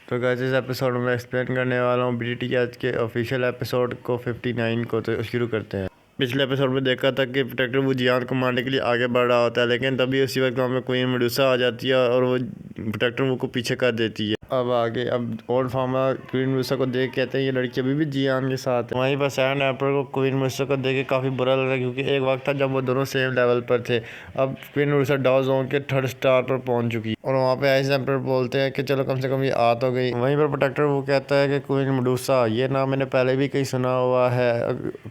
तो गाइस इस एपिसोड में एक्सप्लेन करने वाला हूँ BTTH के ऑफिशियल एपिसोड को 59 को। तो शुरू करते हैं। पिछले एपिसोड में देखा था कि प्रोटेक्टर वो जियान को मारने के लिए आगे बढ़ रहा होता है, लेकिन तभी उसी वक्त वहाँ में क्वीन मेडुसा आ जाती है और वो प्रोटेक्टर वो को पीछे कर देती है। अब ओल्ड फार्मर क्वीन मेडुसा को देख कहते हैं ये लड़की अभी भी जियान के साथ है। वहीं पर सैंड एम्पर को क्वीन मेडुसा को देख के काफ़ी बुरा लगा, क्योंकि एक वक्त था जब वो दोनों सेम लेवल पर थे। अब क्वीन मेडुसा डाउ जोन के 3rd स्टार पर पहुंच चुकी है और वहाँ पे आइस एम्पर बोलते हैं कि चलो कम से कम ये आ तो गई। वहीं पर प्रोटेक्टर वो कहता है कि क्वीन मेडुसा, ये नाम मैंने पहले भी कहीं सुना हुआ है।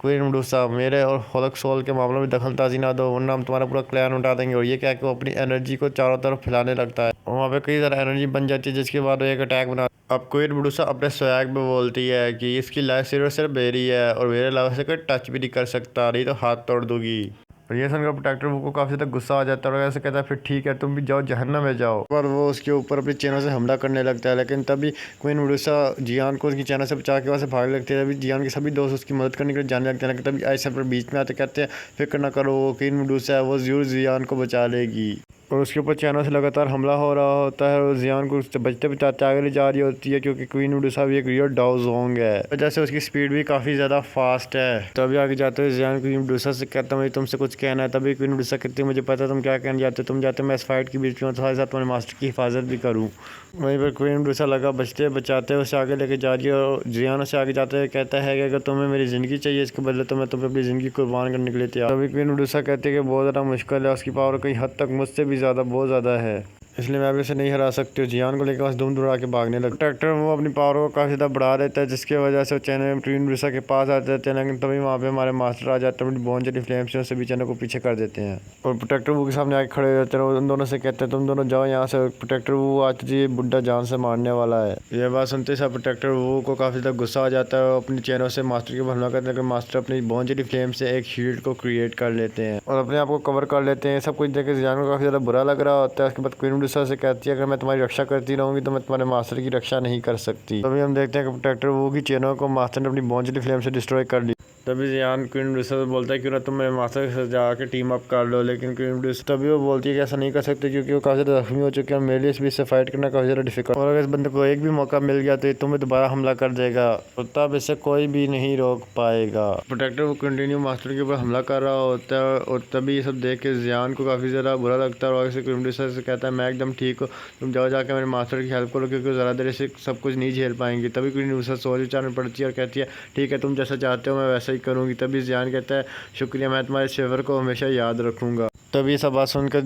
क्वीन मेडुसा, मेरे और होलक सोल के मामलों में दखलंदाजी ना दो, वरना हम तुम्हारा पूरा क्लैन उठा देंगे। और ये क्या कि वो अपनी एनर्जी को चारों तरफ फैलाने लगता है। वहाँ पे कई सारा एनर्जी बन जाती है, जिसके बाद वो एक अटैक बना। अब क्वीन मेडुसा अपने स्वैग में बोलती है कि इसकी लाइफ सिर्फ मेरी है और मेरे अलावा से कोई टच भी नहीं कर सकता, नहीं तो हाथ तोड़ दूंगी। और ये सुनकर प्रोटेक्टर वो को काफ़ी ज़्यादा गुस्सा आ जाता है और ऐसे कहता है फिर ठीक है तुम भी जाओ, जहन्नम में जाओ। पर वो उसके ऊपर अपनी चैनल से हमला करने लगता है, लेकिन तभी क्वीन मेडुसा जियान को उसकी चैनल से बचा के वहाँ से भागने लगती है। तभी जियान के सभी दोस्त उसकी मदद करने के लिए जाने लगते हैं, लेकिन तभी आइस एम्पर बीच में आते कहते हैं फिक्र ना करो, वो क्वीन मेडुसा है, वो जरूर जियान को बचा लेगी। और उसके ऊपर चैनल से लगातार हमला हो रहा होता है और जियान को उससे बचते बचाते आगे ले जा रही होती है, क्योंकि क्वीन मेडुसा भी एक रियल डाउ जोंग है, वजह से उसकी स्पीड भी काफ़ी ज़्यादा फास्ट है। तभी आगे जाते हुए जियान क्वीन मेडुसा से कहता मुझे तुमसे कुछ कहना है। तभी क्वीन मेडुसा कहती है मुझे पता है तुम क्या कहने जाते हो, तुम जाते मैं इस फाइट के बीच में तुम्हारे साथ तुम्हारे मास्टर की हिफाजत भी करूँ। वहीं पर क्वीन मेडुसा लगा बचते बचाते उसे आगे लेके जा रही है और जियान से आगे जाते हुए कहता है कि अगर तुम्हें मेरी ज़िंदगी चाहिए इसके बदले तो मैं तुम्हें अपनी ज़िंदगी कुर्बान करने के लिए तैयार। तभी क्वीन मेडुसा कहती है कि बहुत ज़्यादा मुश्किल है, उसकी पावर कई हद तक मुझसे भी ज़्यादा बहुत ज़्यादा है, इसलिए मैं भी उसे नहीं हरा सकती हूँ। जियान को लेकर बस धूम धुरा के भागने लगा। ट्रैक्टर वो अपनी पावर को काफ़ी ज़्यादा बढ़ा देता है, जिसकी वजह से वो चैनल क्वीन मेडुसा के पास आ जाते हैं, लेकिन तभी वहाँ पे हमारे मास्टर आ जाते हैं, अपनी बोन जेली फ्लेम से उसे भी चैनल को पीछे कर देते हैं। और प्रोटेक्टर वो के सामने आके खड़े हो जाते हैं और उन दोनों से कहते हैं तुम दोनों जाओ यहाँ से। प्रोटेक्टर वो आज जी बुढ़ा जान से मारने वाला है। ये बात सुनते सब प्रोटेक्टर वो को काफ़ी ज़्यादा गुस्सा आ जाता है और अपनी चैनल से मास्टर के ऊपर हमला करते हैं, लेकिन मास्टर अपनी बोन जेली फ्लेम से एक शील्ड को क्रिएट कर लेते हैं और अपने आप को कवर कर लेते हैं। सब कुछ देख के जियान को काफ़ी ज़्यादा बुरा लग रहा होता है। उसके बाद क्वीन मेडुसा से कहती है मैं तुम्हारी रक्षा करती रहूंगी तो मैं तुम्हारे मास्टर की रक्षा नहीं कर सकती। तभी हम देखते हैं कि प्रोटेक्टर वो की चैनल को मास्टर ने अपनी बोन जेली फ्लेम से डिस्ट्रॉय कर ली। तभी जियान क्वीन मेडुसा से बोलता है क्यों ना तुम मेरे मास्टर के साथ जाके टीम अप कर लो, लेकिन क्वीन मेडुसा तभी वो बोलती है कि ऐसा नहीं कर सकते, क्योंकि वो काफ़ी ज़्यादा जख्मी हो चुके हैं, मेरे लिए इस बीच से फाइट करना काफ़ी ज़्यादा डिफिकल्ट, और अगर इस बंदे को एक भी मौका मिल गया तो ये तुम्हें दोबारा हमला कर देगा और तब इसे कोई भी नहीं रोक पाएगा। प्रोटेक्टर वो कंटिन्यू मास्टर के ऊपर हमला कर रहा होता है और तभी ये सब देख के जियान को काफ़ी ज़्यादा बुरा लगता है और आगे से क्वीन मेडुसा से कहता है मैं एकदम ठीक हूँ, तुम जाओ जाके मेरे मास्टर की हेल्प करो, क्योंकि ज़्यादा देर से सब कुछ नहीं झेल पाएंगे। तभी क्वीन मेडुसा सॉरी विचार में पड़ती है और कहती है ठीक है तुम जैसा चाहते हो मैं वैसा ही करूँगी। तभी जियान कहता है शुक्रिया, मैं तुम्हारे फेवर को हमेशा याद रखूँगा। तभी सब बात सुनकर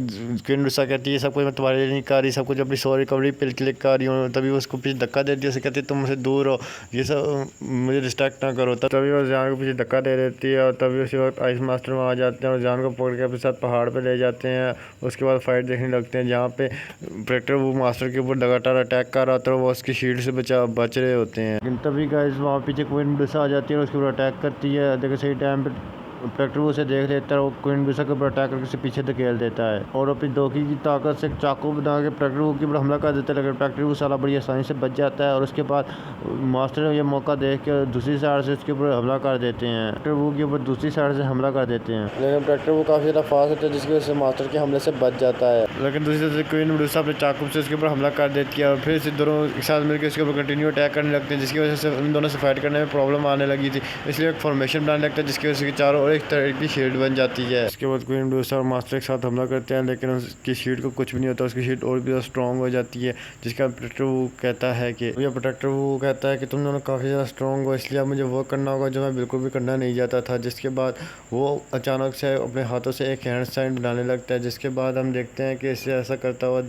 क्वीन मेडुसा कहती है सब कुछ मैं तुम्हारे लिए नहीं कर रही, सब कुछ अपनी सॉरी रिकवरी पे क्लिक कर रही हूँ। तभी उसको पीछे धक्का देती है, उसे कहती है तुम मुझसे दूर हो, ये सब मुझे डिस्ट्रैक्ट ना करो। तभी वो जियान को पीछे धक्का दे देती है और तभी उसी वक्त आइस मास्टर वहाँ आ जाते हैं और जियान को पकड़ के अपने साथ पहाड़ पर ले जाते हैं। उसके बाद फाइट देखने लगते हैं जहाँ पे प्रोटेक्टर वो मास्टर के ऊपर लगातार अटैक कर रहा था और वो उसकी शील्ड से बच रहे होते हैं। लेकिन तभी गाइस वहाँ पीछे क्वीन मेडुसा आ जाती है और उसके ऊपर अटैक करती है। देखो सही टाइम पे प्रोटेक्टर उसे देख लेता है और क्वीन मेडुसा के ऊपर अटैक करके उसे पीछे धकेल देता है और अपनी दोखी की ताकत से एक चाकू बना के प्रोटेक्टर के ऊपर हमला कर देता है, लेकिन प्रोटेक्टर वो साला बड़ी आसानी से बच जाता है। और उसके बाद मास्टर ने ये मौका देख के दूसरी साइड से उसके ऊपर हमला कर देते हैं, प्रोटेक्टर वो के ऊपर दूसरी साइड से हमला कर देते हैं, लेकिन प्रोटेक्टर वो काफ़ी ज़्यादा फास्ट होता है जिसकी वजह से मास्टर के हमले से बच जाता है। लेकिन दूसरी तरफ से क्वीन मेडुसा अपने चाकू से उसके ऊपर हमला कर देती है और फिर से दोनों एक साथ मिलकर उसके ऊपर कंटिन्यू अटैक करने लगते हैं, जिसकी वजह से उन दोनों से फाइट करने में प्रॉब्लम आने लगी थी। इसलिए एक फॉर्मेशन बनाने लगता है जिसकी वजह से चारों और एक तरह की शील्ड बन जाती है। उसके बाद क्वीन मेडुसा और मास्टर एक साथ हमला करते हैं, लेकिन उसकी शील्ड को कुछ भी नहीं होता, उसकी शील्ड और भी ज़्यादा स्ट्रॉन्ग हो जाती है, जिसका प्रोटेक्टर वो कहता है कि प्रोटेक्टर वो कहता है कि तुम दोनों काफ़ी ज़्यादा स्ट्रॉन्ग हो, इसलिए अब मुझे वो करना होगा जो मैं बिल्कुल भी करना नहीं चाहता था। जिसके बाद वो अचानक से अपने हाथों से एक हैंड साइन बनाने लगता है, जिसके बाद हम देखते हैं कि इसे ऐसा करता हुआ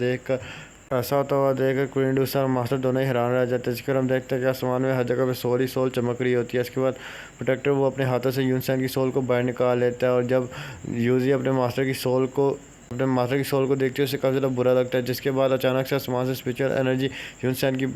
ऐसा होता हुआ देखकर क्वीन मेडुसा और मास्टर दोनों ही हैरान रह जाते हैं। जिसके हम देखते हैं कि आसमान में हर जगह पे सोल चमक रही होती है। इसके बाद प्रोटेक्टर वो अपने हाथों से यूनसैन की सोल को बाहर निकाल लेता है और जब यूजी अपने मास्टर की सोल को देखते हुए उसे काफ़ी ज़्यादा बुरा लगता है। जिसके बाद अचानक से आसमान से स्पिरिचुअल एनर्जी यूनसैन की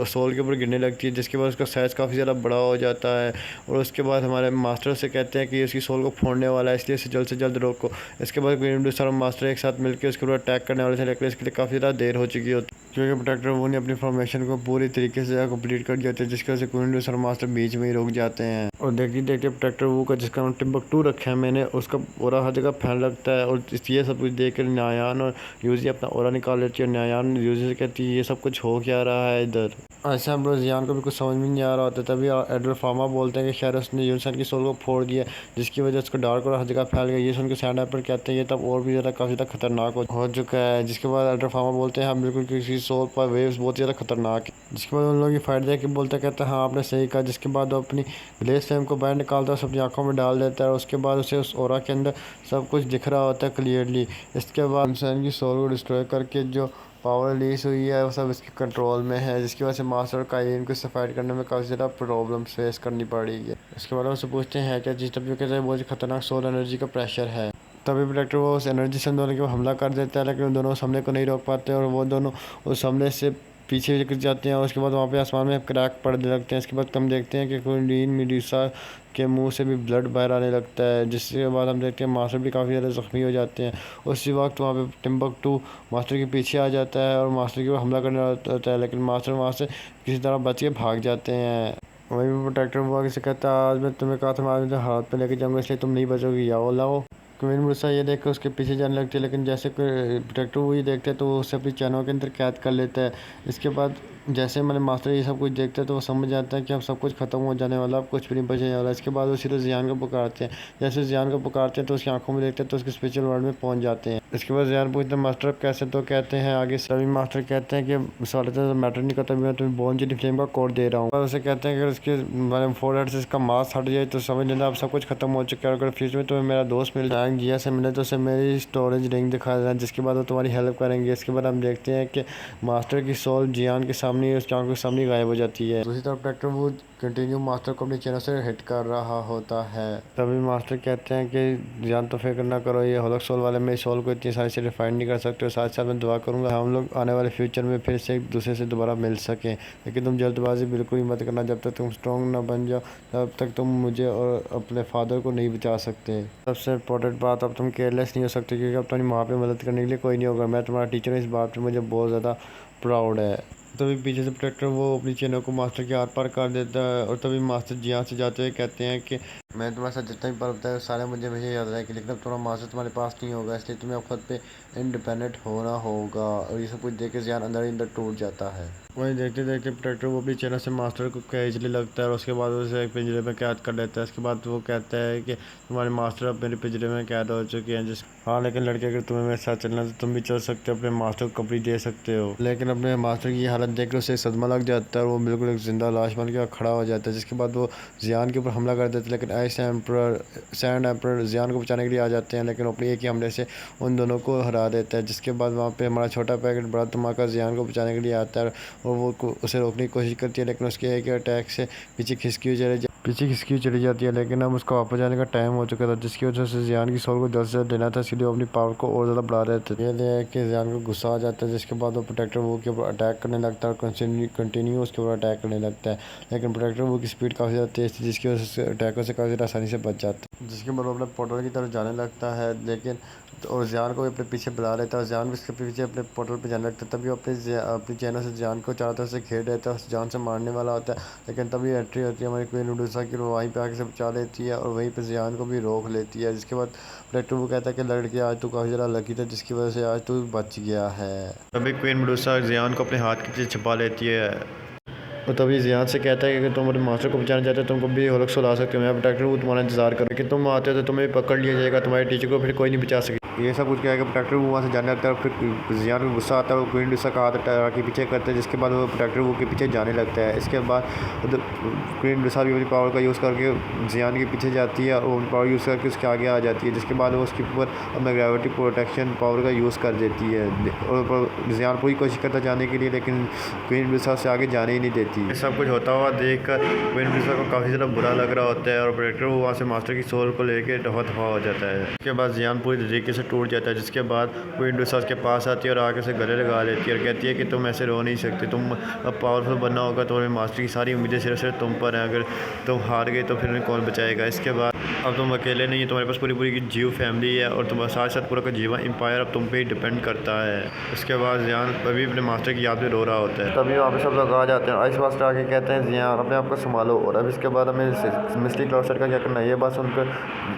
सोल के ऊपर गिरने लगती है, जिसके बाद उसका साइज़ काफ़ी ज़्यादा बड़ा हो जाता है और उसके बाद हमारे मास्टर से कहते हैं कि उसकी सोल को फोड़ने वाला है, इसलिए इसे जल्द से जल्द रोको। इसके बाद क्वीन मेडुसा और मास्टर एक साथ मिलकर उसके ऊपर अटैक करने वाले थे, लेकिन इसके लिए काफ़ी ज़्यादा देर हो चुकी होती है। क्योंकि प्रोटेक्टर वो ने अपनी फॉर्मेशन को पूरी तरीके से कंप्लीट कर दिया था, जिसकी वजह से क्वीन मेडुसा और मास्टर बीच में ही रुक जाते हैं। और देखते देखते प्रोटेक्टर वो का जिसका नाम टिम्बकटू रखा है मैंने, उसका ओरा हर जगह फैल लगता है। और ये सब कुछ देख कर न्यायान और यूजी अपना ओरा निकाल लेती है। और न्यायान यूजी से कहती है ये सब कुछ हो क्या रहा है इधर। ऐसे हम लोग जियान को भी कुछ समझ में नहीं आ रहा होता। तभी एडल्ट फार्मा बोलते हैं कि शायद उसने यूनिसन की सोल को फोड़ दिया, जिसकी वजह से उसको डार्क और हर जगह फैल गया। ये सुन के सैंड एप्पल कहते हैं ये तब और भी ज़्यादा काफ़ी ज़्यादा खतरनाक हो चुका है। जिसके बाद एडल्ट फार्मा बोलते हैं हाँ बिल्कुल, किसी सोल पर वेव्स बहुत ज़्यादा खतरनाक है। जिसके बाद उन लोग ये फाइट देख के बोलते कहते हैं हाँ आपने सही कहा। जिसके बाद वो अपनी ग्लेस फ्लेम को बाहर निकालता है, अपनी आंखों में डाल देता है। और उसके बाद उसे उस ओरा के अंदर सब कुछ दिख रहा होता है क्लियरली। इसके बाद इंसान की सोल को डिस्ट्रॉय करके जो पावर रिलीज हुई है वो सब इसके कंट्रोल में है, जिसकी वजह से मास्टर और काइलिन को इससे फाइट करने में काफ़ी ज़्यादा प्रॉब्लम्स फेस करनी पड़ी है। इसके बाद उससे पूछते हैं क्या चीज़, तभी वो कहते हैं बहुत खतरनाक सोल एनर्जी का प्रेशर है। तभी प्रोटेक्टर वो उस एनर्जी से दोनों के ऊपर हमला कर देता है, लेकिन दोनों उस हमले को नहीं रोक पाते और वो दोनों उस हमले से पीछे गिर जाते हैं। और उसके बाद वहाँ पे आसमान में क्रैक पड़ने लगते हैं। इसके बाद हम देखते हैं कि क्वीन मेडुसा के मुंह से भी ब्लड बाहर आने लगता है, जिसके बाद हम देखते हैं मास्टर भी काफ़ी ज़्यादा ज़ख्मी हो जाते हैं। उसी वक्त वहाँ पे टिम्बकटू मास्टर के पीछे आ जाता है और मास्टर के ऊपर हमला करने होता है, लेकिन मास्टर वहाँ से किसी तरह बच के भाग जाते हैं। वहीं पर प्रोटेक्टर वो आगे से कहता है आज मैं तुम्हें कहा था आज मैं हाथ पे लेके जाऊँगा, इसलिए तुम नहीं बचोगी, आओ लाओ। क्वीन मेडुसा ये देख कर उसके पीछे जाने लगती है, लेकिन जैसे प्रोटेक्टर वो ये देखते हैं तो वो उसे अपनी चैनों के अंदर कैद कर लेता है। इसके बाद जैसे मैंने मास्टर ये सब कुछ देखते हैं तो वो समझ जाता है कि अब सब कुछ खत्म हो जाने वाला, अब कुछ भी नहीं बचने वाला। इसके बाद वो सीधे जियान को पुकारते हैं। जैसे जियान को पुकारते हैं तो उसकी आंखों में देखते हैं तो उसके स्पिरिचुअल वर्ल्ड में पहुंच जाते हैं। इसके बाद जियान पूछते हैं मास्टर अब कैसे, तो कहते हैं आगे सभी मास्टर कहते हैं कि सारे तो मैटर नहीं करता, मैं तुम्हें बोन जेडी फ्लेम का कोड दे रहा हूँ। और उसे कहते हैं कि उसके मैंने फोरहेड से इसका मास्क हट जाए तो समझ लेना अब सब कुछ खत्म हो चुका है। अगर फ्यूचर में तुम्हें मेरा दोस्त मिल जाए जिया से मिले तो उसे मेरी स्टोरेज रिंग दिखा देना, जिसके बाद वो तुम्हारी हेल्प करेंगे। इसके बाद हम देखते हैं कि मास्टर की सोल जियान के सामने उसकी आंखों के सामने गायब हो जाती है। दूसरी तरफ प्रोटेक्टर वो कंटिन्यू मास्टर को अपनी चैनल से हिट कर रहा होता है। तभी मास्टर कहते हैं कि जान तो फिक्र ना करो, ये होलक सोल वाले मेरे सोल को इतनी सारी से रिफाइन नहीं कर सकते। और साथ साथ मैं दुआ करूंगा हम लोग आने वाले फ्यूचर में फिर से एक दूसरे से दोबारा मिल सकें। लेकिन तुम जल्दबाजी बिल्कुल ही मत करना, जब तक तुम स्ट्रॉन्ग ना बन जाओ तब तक तुम मुझे और अपने फादर को नहीं बचा सकते। सबसे इम्पोर्टेंट बात, अब तुम केयरलेस नहीं हो सकते, क्योंकि अब तुम्हारी माँ पे मदद करने के लिए कोई नहीं होगा। मैं तुम्हारा टीचर हूँ, इस बात पर मुझे बहुत ज़्यादा प्राउड है। तभी पीछे से प्रोटेक्टर वो अपनी चैनल को मास्टर के आर पार कर देता है। और तभी मास्टर जियान से जाते हुए कहते हैं कि मैं तुम्हारे साथ जितना भी पल बताया सारे मुझे याद रहे कि लेकिन अब तुम्हारा मास्टर तुम्हारे पास नहीं होगा, इसलिए तुम्हें अब खुद पे इंडिपेंडेंट होना होगा। और ये सब कुछ देख के जियान अंदर ही अंदर टूट जाता है। वहीं देखते देखते प्रोटेक्टर वो अपनी चैनल से मास्टर को खींचने लगता है और उसके बाद उसे एक पिंजरे में कैद कर लेता है। इसके बाद वो कहता है कि तुम्हारे मास्टर अब मेरे पिंजरे में कैद हो चुके हैं। हाँ लेकिन लड़के अगर तुम्हें मेरे साथ चलना तो तुम भी चल सकते हो, अपने मास्टर को कपड़ी दे सकते हो। लेकिन अपने मास्टर की हालत देख कर उसे सदमा लग जाता है और वो बिल्कुल एक जिंदा लाश बन के खड़ा हो जाता है। जिसके बाद वो जियान के ऊपर हमला कर देते हैं, लेकिन आइस एम्पर सैंड एम्पर जियान को बचाने के लिए आ जाते हैं, लेकिन अपने एक ही हमले से उन दोनों को हरा देता है। जिसके बाद वहाँ पे हमारा छोटा पैकेट बड़ा धमाका जियान को बचाने के लिए आता है और वो उसे रोकने की कोशिश करती है, लेकिन उसके एक अटैक से पीछे खिसकी चली जाती है। लेकिन अब उसका वापस जाने का टाइम हो चुका था, जिसकी वजह से जियान की सोल को जल्द से जल्द देना था, इसलिए अपनी पावर को और ज़्यादा बढ़ा देते थे। ये कि जियान को गुस्सा आ जाता है, जिसके बाद वो प्रोटेक्टर वो के ऊपर अटैक करने लगता है और कंटिन्यू उसके ऊपर अटैक करने लगता है। लेकिन प्रोटेक्टर वो की स्पीड काफ़ी ज़्यादा तेज़ थी, जिसकी वजह से अटैकों से काफ़ी ज़्यादा आसानी से बच जाता है। जिसके बाद वो अपने पोर्टल की तरफ जाने लगता है, लेकिन और जियान को भी अपने पीछे बुला लेता है और जियान भी उसके पीछे अपने पोर्टल पे जाने लगता है। तभी अपनी चैनल से जियान को चारों तरफ से घेर देता है, जान से मारने वाला होता है। लेकिन तभी एंट्री होती है हमारी क्वीन मेडुसा की, वहीं पे आके से बचा लेती है और वहीं पे जियान को भी रोक लेती है। जिसके बाद प्रोटेक्टर वो कहता है कि लड़के आज तू काफ़ी ज़्यादा लकी था, जिसकी वजह से आज तू बच गया है। तभी क्वीन मेडुसा जियान को अपने हाथ के पीछे छिपा लेती है और तभी जियान से कहता है कि तुम अपने मास्टर को बचाना चाहते हो तुम कभी होलक सोल आ सकते हो, मैं प्रोटेक्टर वो तुम्हारा इंतजार कर, लेकिन तुम आते हो तो तुम्हें पकड़ लिया जाएगा, तुम्हारे टीचर को फिर कोई नहीं बचा सके। ये सब कुछ क्या है कि प्रोटेक्टर वो वहाँ से जाने लगता है। फिर जियान को गुस्सा आता है, वो क्वीन मेडुसा का हाथ के पीछे करते हैं, जिसके बाद वो प्रोटेक्टर वो के पीछे जाने लगता है। इसके बाद क्वीन मेडुसा भी अपनी पावर का यूज़ करके जियान के पीछे जाती है और पावर यूज़ करके उसके आगे आ जाती है। जिसके बाद वो उसके ऊपर अपना ग्रेविटी प्रोटेक्शन पावर का यूज़ कर देती है और जियान पूरी कोशिश करता जाने के लिए, लेकिन क्वीन मेडुसा से आगे जाने ही नहीं देती। ये सब कुछ होता हुआ देख कर क्वीन मेडुसा को काफ़ी ज़्यादा बुरा लग रहा होता है और प्रोटेक्टर वो वहाँ से मास्टर की सोल को लेकर दफा दफा हो जाता है। उसके बाद जियान पूरी तरीके से टूट जाता है। जिसके बाद वो इंडोसा उसके पास आती है और आके उसे गले लगा लेती है और कहती है कि तुम ऐसे रो नहीं सकते, तुम अब पावरफुल बनना होगा, तो मास्टर की सारी उम्मीदें सिर्फ तुम पर हैं, अगर तुम हार गए तो फिर कौन बचाएगा। इसके बाद अब तुम अकेले नहीं है, तुम्हारे पास पूरी पूरी जीव फैमिली है और तुम्हारे साथ साथ पूरा का जीवा एम्पायर अब तुम पे ही डिपेंड करता है। उसके बाद जियान अभी अपने मास्टर की याद में रो रहा होता है। तभी वहाँ पे सब लोग आ जाते हैं। आइस मास्टर आके कहते हैं जियान अपने आप को संभालो और अब इसके बाद हमें मिस्टी क्लाउड का क्या करना है। ये बात सुनकर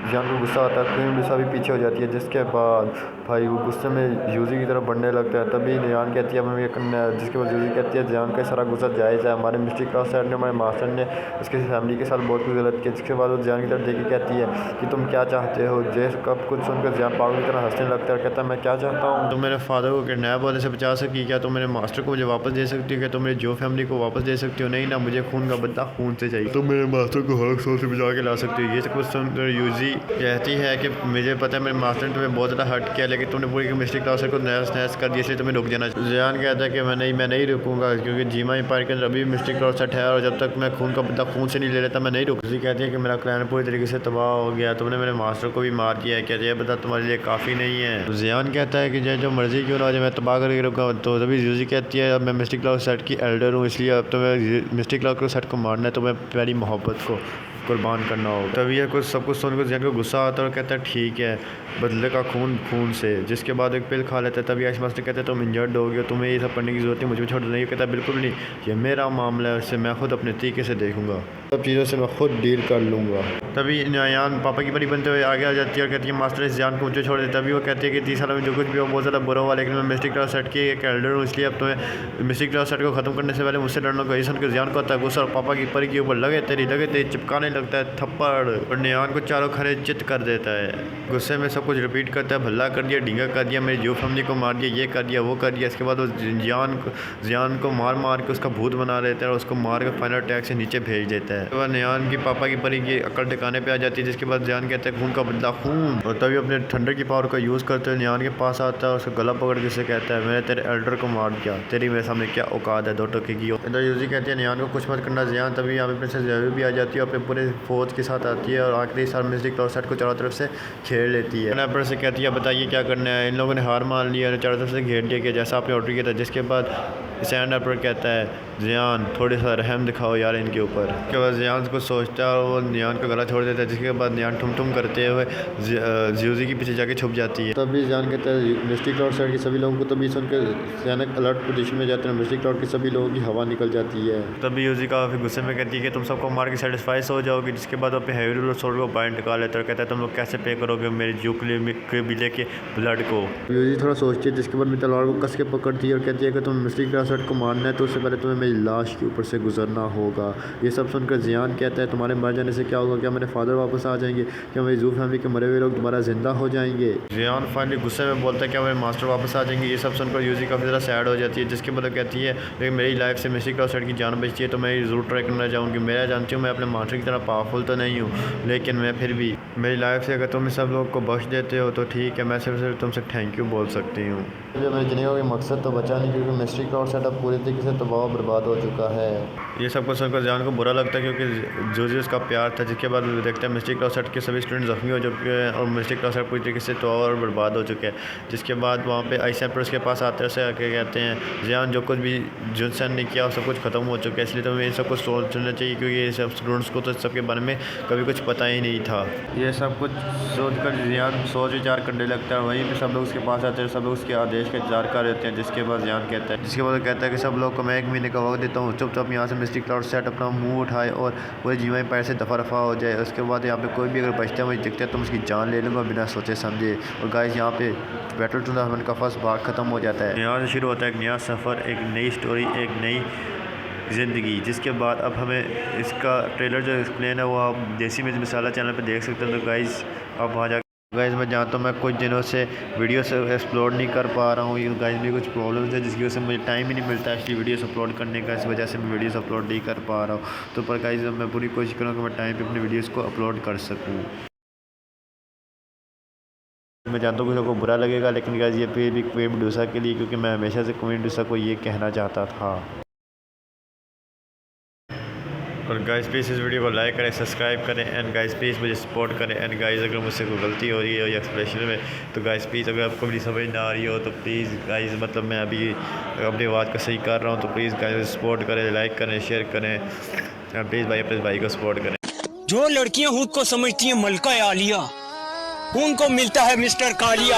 जियान को गुस्सा आता है। क्वीन मिसा भी पीछे हो जाती है। जिसके बाद भाई वो गुस्से में यूजी की तरफ बढ़ने लगता है। तभी जियान कहती है हमें ये करना है। जिसके बाद यूजी कहती है जियान का सारा गुस्सा जायज़ है, हमारे मिस्टी क्लाउड ने हमारे मास्टर ने उसकी फैमिली के साथ बहुत कुछ गलत किया। जिसके बाद वो जियान की तरफ देख के कहती है कि तुम क्या चाहते हो। जैस कब कुछ सुनकर जियान पागल की तरह हंसने लगता है और कहता है मैं क्या चाहता हूँ, तुम मेरे फादर को किडनैप होने से बचा सकती, क्या तुम मेरे मास्टर को मुझे वापस दे सकती हो, क्या तुम मेरी जो फैमिली को वापस दे सकती हो। नहीं ना, मुझे खून का बदला खून से चाहिए। तुम मेरे मास्टर को हर सोच से बचा के ला सकती हो। ये सब कुछ सुनकर यूजी कहती है कि मुझे पता है मेरे मास्टर ने तुम्हें बहुत ज़्यादा हर्ट किया, लेकिन तुमने पूरी मिस्टी क्लाउड को नहस नहस कर दिया, इसलिए तुम्हें रुक जाना चाहिए। जियान कहता है कि मैं नहीं रुकूंगा, क्योंकि जीमा एम्पायर के अंदर अभी मिस्टी क्लाउड सेट है और जब तक मैं खून का बदला खून से नहीं ले लेता मैं नहीं रुक। कहती है कि मेरा क्लैन पूरी तरीके से तबाह हो गया, तुमने मेरे मास्टर को भी मार दिया है, क्या ये बता तुम्हारे लिए काफ़ी नहीं है। तो जियान कहता है कि जो मर्जी क्यों ना हो जाए मैं तबाह करके रुका। तो तभी यूजी कहती है अब मैं मिस्टी क्लाउड सेट की एल्डर हूँ, इसलिए अब तो मैं मिस्टी क्लाउड सेट को मारना है, तो मैं प्यारी मोहब्बत को कुर्बान करना होगा। तभी यह कुछ सब कुछ सुनकर जियान को गुस्सा आता है और कहता है ठीक है, बदले का खून खून से। जिसके बाद एक पिल खा लेता है। तभी आइस मास्टर कहते हैं तुम इंजर्ड हो गए, तुम्हें ये सब करने की ज़रूरत है, मुझे छोड़ नहीं। कहता है बिल्कुल नहीं, ये मेरा मामला है, इससे मैं खुद अपने तरीके से देखूंगा, सब चीज़ों से मैं खुद डील कर लूँगा। तभी जियान पापा की परी बनते हुए आगे आ जाती है और कहती है मास्टर इस जियान को मुझे छोड़ दे। तभी वो कहती है कि 30 साल में जो कुछ भी हो बहुत ज़्यादा बुरा हुआ, लेकिन मैं मिस्टी क्लाउड सेट की एक एल्डर हूँ, इसलिए अब तुम्हें मिस्टी क्लाउड सेट को ख़त्म करने से पहले मुझसे लड़ना होगा। इस सुनकर जियान को आता है गुस्सा और पापा की परी के ऊपर लगे तेरी चिपकाने लगता है थप्पड़ और जियान को चारों खरे चित कर देता है। गुस्से में सब कुछ रिपीट करता है, भला कर दिया, ढींगा कर दिया, मेरी जो फैमिली को मार दिया, ये कर दिया, वो कर दिया। इसके बाद वो जियान को मार के उसका भूत बना लेता है और उसको मार के फाइनल अटैक से नीचे भेज देता है। वह जियान की पापा की परी की अकल ठिकाने पे आ जाती है। जिसके बाद जियान कहता है खून का बदला खून, और तभी अपने थंडर की पावर का यूज़ करते हुए जियान के पास आता है और उसका गला पकड़ के उसे कहता है मैंने तेरे एल्डर को मार दिया, तेरी मेरे सामने क्या औकात है दो टके की। इधर यूजी कहती है जियान को कुछ मत करना जियान। तभी यहाँ पे प्रिंसेस ज़ेबी भी आ जाती है, अपने पूरे फौज के साथ आती है और आखिरी साल मिस्टी क्लाउड सेट को चारों तरफ से घेर लेती है। स्नैपर से कहती है बताइए क्या करना है। इन लोगों ने हार मान लिया और चारों तरफ से घेर दिया कि जैसा आपने ऑर्डर किया था। जिसके बाद स्नैपर कहता है जियान थोड़ी सा रहम दिखाओ यार इनके ऊपर। उसके बाद जियान को सोचता है और वो जियान का गला छोड़ देता है। जिसके बाद जियान ठुम करते हुए यूजी के पीछे जाके छुप जाती है। तभी जियान कहता है मिस्टी क्लाउड सेट के सभी लोगों को, तभी सुनकर जियान अलर्ट पोजीशन में जाते हैं। मिस्टी क्लाउड के सभी लोगों की हवा निकल जाती है। तभी यूजी काफ़ी गुस्से में कहती है कि तुम सबको मार के सेटिस्फाई हो जाओगे। जिसके बाद अपने हैवी रूलर सोल्ड को बाइंड निकाल लेता है और कहता है तुम लोग कैसे पे करोगे मेरे कबीले के ब्लड को। यूजी थोड़ा सोचती है। जिसके बाद मैं तलवार को कस के पकड़ती है और कहती है कि तुम मिस्टी क्लाउड सेट को मारना है तो उससे पहले तुम्हें मेरी लाश के ऊपर से गुजरना होगा। ये सब सुनकर जियान कहता है तुम्हारे मर जाने से क्या होगा, क्या मेरे फादर वापस आ जाएंगे, क्या मेरी जू फैमिली के मरे हुए लोग दोबारा जिंदा हो जाएंगे। जियान फाइनली गुस्से में बोलता है क्या मेरे मास्टर वापस आ जाएंगे। ये सब सुनकर यूजी काफ़ी ज़्यादा सैड हो जाती है। जिसके बाद कहती है लेकिन मेरी लाइफ से मिस्टी क्लाउड सेट की जान बचती है तो मैं ज़रूर ट्राई करना चाहूँगी। मैं जानती हूँ मैं अपने मास्टर की तरह पावरफुल तो नहीं हूँ, लेकिन मैं फिर भी मेरी लाइफ से अगर तुम सब लोग को बख्श देते हो तो ठीक है, मैं सिर्फ तुमसे थैंक यू बोल सकती हूँ। मेरे जिंदगी का मकसद तो बचा नहीं, क्योंकि मिस्टी क्लाउड सेट अब पूरी तरीके से तबाह बर्बाद हो चुका है। ये सब कुछ सुनकर जियान को बुरा लगता है क्योंकि जो उसका प्यार था। जिसके बाद देखते हैं मिस्टी क्लाउड सेट के सभी स्टूडेंट जख्मी हो चुके हैं और मिस्टी क्लाउड सेट पूरी तरीके से तबाह और बर्बाद हो चुके हैं। जिसके बाद वहाँ पे आइसैपर उसके पास आते हैं, उसे आके कहते हैं जियान जो कुछ भी जुनसन ने किया सब कुछ खत्म हो चुका है, इसलिए तुम्हें इन सब कुछ सोचना चाहिए, क्योंकि ये सब स्टूडेंट्स को तो सबके बारे में कभी कुछ पता ही नहीं था। ये सब कुछ सोचकर जियान सोच विचार करने लगता है। वहीं पे सब लोग उसके पास आते हैं, सब लोग उसके आदेश का इंतजार कर रहते हैं। जिसके बाद जियान कहता है कि सब लोग को मैं 1 महीने का वक्त देता हूँ, चुपचाप यहाँ से मिस्टी क्लाउड सेट अपना मुंह उठाए और पूरे जीवा पैर से दफा रफा हो जाए। उसके बाद यहाँ पे कोई भी अगर बचता है मुझे दिखता है तो उसकी जान ले लूँगा बिना सोचे समझे। और गाइस यहाँ पे बैटल टू द हेवन का फर्स्ट भाग खत्म हो जाता है। यहाँ से शुरू होता है एक नया सफ़र, एक नई स्टोरी, एक नई ज़िंदगी। जिसके बाद अब हमें इसका ट्रेलर जो एक्सप्लेन है वो आप देसी मिर्च मसाला चैनल पे देख सकते हैं। तो गाइस अब वहाँ जा गाइस मैं जानता हूँ मैं कुछ दिनों से वीडियो से एक्सप्लोर नहीं कर पा रहा हूँ। गाइस भी कुछ प्रॉब्लम्स है जिसकी वजह से मुझे टाइम ही नहीं मिलता है एक्चुअली वीडियोस अपलोड करने का। इस वजह से मैं वीडियोस अपलोड नहीं कर पा रहा हूँ। तो पर गाइस मैं पूरी कोशिश करूँगा कि मैं टाइम पे अपने वीडियोस को अपलोड कर सकूँ। मैं जानता हूँ कुछ लोगों को बुरा लगेगा, लेकिन गाइस ये फिर भी क्वीन मेडुसा के लिए, क्योंकि मैं हमेशा से क्वीन मेडुसा को ये कहना चाहता था। और गाइस प्लीज़ इस वीडियो को लाइक करें, सब्सक्राइब करें एंड गाइस प्लीज़ मुझे सपोर्ट करें। एंड गाइस अगर मुझसे कोई गलती हो रही है या एक्सप्लेनेशन में तो गाइस प्लीज़ अगर आपको मेरी समझ ना आ रही हो तो प्लीज़ गाइस मतलब मैं अभी अपनी आवाज़ को सही कर रहा हूँ तो प्लीज़ गाइस सपोर्ट करें, लाइक करें, शेयर करें। प्लीज़ भाई अपने भाई को सपोर्ट करें। जो लड़कियां खुद को समझती हैं मलका आलिया, उनको मिलता है मिस्टर कालिया।